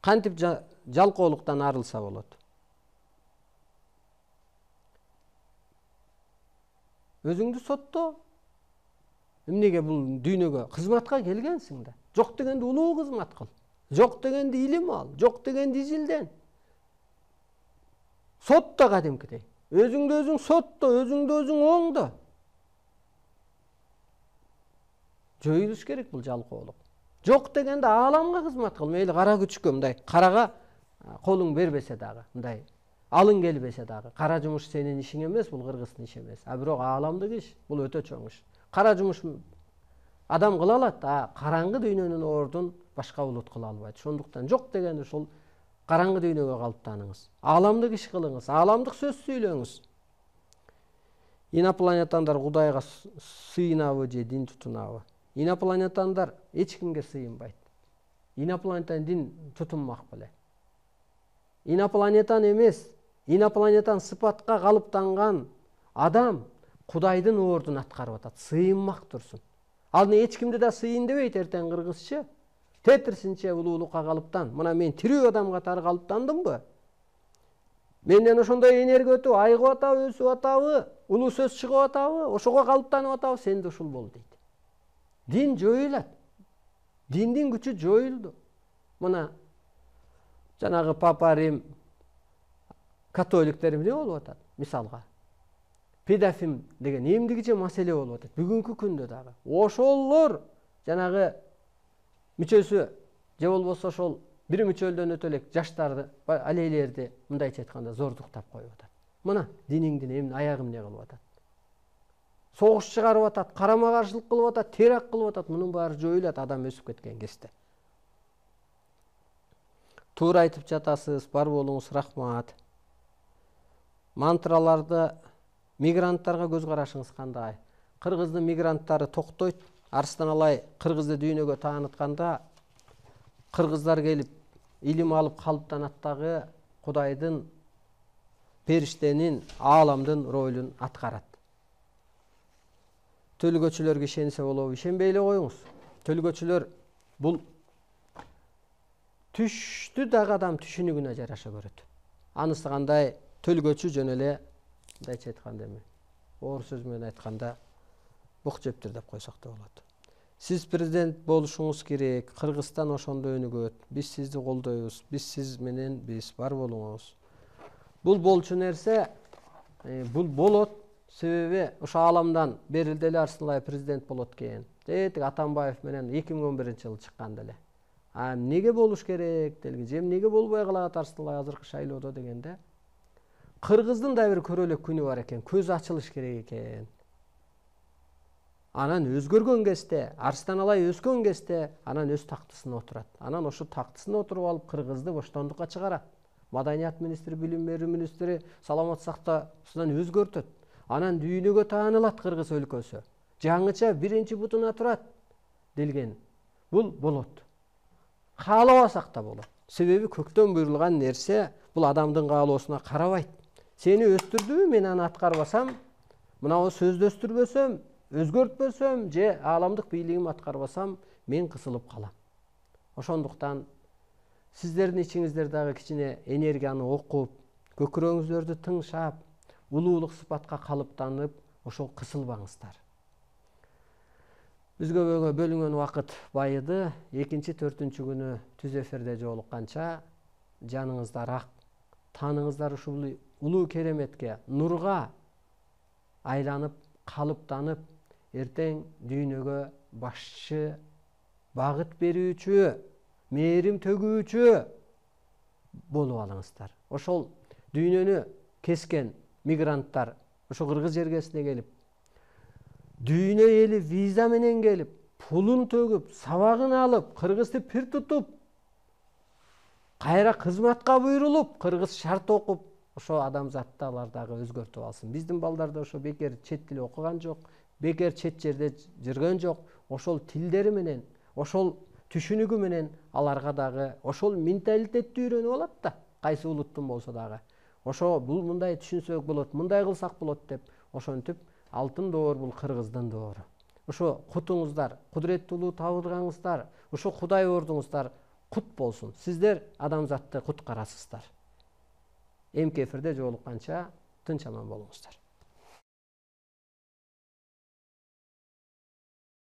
кантип жалкоолуктан арылса болот? Өзүңдү сотто. Эмнеге бул дүйнөгө кызматка келгенсиң да. Жок дегенде улуу кызмат кыл. Жок дегенде илим ал. Жок дегенде изилден. Сотто кадимкидей. Өзүңдү өзүң сотто, өзүңдү өзүң оңдо. Жоюлуш керек бул жалкоолук. Жок дегенде ааламга кызмат кыл. Мейли кара күчкө мындай карага колуң бербесе дагы, мындай алың келбесе дагы. Кара жумуш сенин ишиң эмес, бул кыргыздын иши эмес. А бирок ааламдык иш, бул өтө чоң иш. Кара жумуш адам кыла алат, караңгы дүйнөнүн ордун башка улут кыла албайт. Ошондуктан жок дегенде ушул караңгы дүйнөгө калыптаныңыз. Ааламдык иш кылыңыз, ааламдык сөз сүйлөңүз. Инопланетандар Кудайга сыйынабы же дин тутунабы? Инопланетандар эч кимге сыйынбайт. Инопланетан дин тутунмак беле. Инопланетан эмес, инопланетан сыпатка калыптанган адам Кудайдын ордун аткарып атат, сыйынмак турсун. Ал не эч кимди да сыйын дебейт эртең кыргызчы. Тетирсинче улуулукка калыптан. Мына мен тирүү адам катары калыптандымбы? Менден ошондой энергия өтүп, айгып атабы, өсүп атабы, улуу сөз чыгып атабы, ошого калыптанып атабы, сен да ушул бол дейт. Дин жоюлат. Диндин күчү жоюлду. Мына жанагы Папа Рим католиктер эмне болуп атат? Мисалга, педофил деген эмдигиче маселе болуп атат. Бүгүнкү күндө дагы. Ошолор жанагы мүчөсү же болбосо ошол бир мүчөлдөн өтө элек жаштарды, алейлерди мындайча айтканда зордуктап коюп атат. Мына диниңдин эмне аягы эмне кылып атат? Согуш чыгарып атат, карама каршылык кылып атат, теракт кылып атат. Мунун баары жоюлат адам өсүп кеткен кезде. Туура айтып жатасыз, бар болуңуз, рахмат. Мантраларды мигранттарга көз карашыңыз кандай? Кыргыздын мигранттары токтойт. Арыстан Алай кыргызды дүйнөгө таанытканда кыргыздар келип илим алып калыптанат дагы Кудайдын, периштенин, ааламдын ролун аткарат. Төлгөчүлөргө ишенсе болобу? Ишенбей эле коюңуз. Төлгөчүлөр бул түштү дагы адам түшүнүгүнө жараша көрөт. Анысы кандай? Төлгөчү жөн эле мындайча айтканда эми, оор сөз менен айтканда бук жептир деп койсок да болот. Сиз президент болушуңуз керек. Кыргызстан ошондо өнүгөт. Биз сизди колдойбуз. Биз сиз менен биз, бар болуңуз. Бул болчу нерсе, бул болот. Себеби ошо ааламдан берилди эле Арыстан Алай президент болот экен. Тетиги Атамбаев менен 2011-жылы чыккан деле. А эмнеге болуш керек делги, же эмнеге болбой калат Арыстан Алай азыркы шайлоодо дегенде, кыргыздын да бир көрө элек күнү бар экен, көз ачылыш керек экен. Анан өзгөргөн кезде, Арыстан Алай өскөн кезде, анан өз тактысына отурат. Анан ошо тактысына отуруп алып кыргызды боштондукка чыгарат. Маданият министри, билим берүү министри, саламат сактоосунан өзгөртөт. Анан дүйнөгө таанылат кыргыз өлкөсү. Жаңыча биринчи бутуна турат делген. Бул болот. Каалабасак да болот. Себеби көктөн буйрулган нерсе бул адамдын каалоосуна карабайт. Сени өстүрдүбү, мен аны аткарбасам, мынау сөздү өстүрбөсөм, өзгөртпөсөм, же ааламдык бийлигим аткарбасам, мен кысылып калам. Ошондуктан сиздердин ичиңиздер дагы кичине энергияны окуп, көкүрөгүңүздөрдү тыңшап, улуулук сыпатка калыптанып, ошол кысылбаңыздар. Бизге бөлүнгөн убакыт байыды. 2-4 күнү түз эфирде жолукканча жаныңыздар ак, таныңыздар ушул улуу кереметке, нурга айланып, калыптанып, эртең дүйнөгө башчы, багыт берүүчү, мээрим төгүүчү болуп алыңыздар. Ошол дүйнөнү кескен мигранттар ошо кыргыз жергесине келип, дүйнө эли виза менен келип, пулун төгүп, сабагын алып, кыргызды пир тутуп, кайра кызматка буйрулуп, кыргыз шарт окуп, ошо адамзатты алар дагы өзгөртүп алсын. Биздин балдар да ошо бекер чет тил окуган жок, бекер чет жерде жүргөн жок. Ошол тилдери менен, ошол түшүнүгү менен аларга дагы ошол менталитетти үйрөнүп алат да, кайсы улуттун болсо дагы. Ошо бул мындай түшүнсөк болот, мындай кылсак болот деп, ошентип алтын доор бул кыргыздын доору. Ошо кутуңуздар, кудуреттүү улуу табылгаңыздар, ошо Кудай ордуңуздар кут болсун. Сиздер адамзатты куткарасыздар. Эмки эфирде жолукканча тынч аман болуңуздар.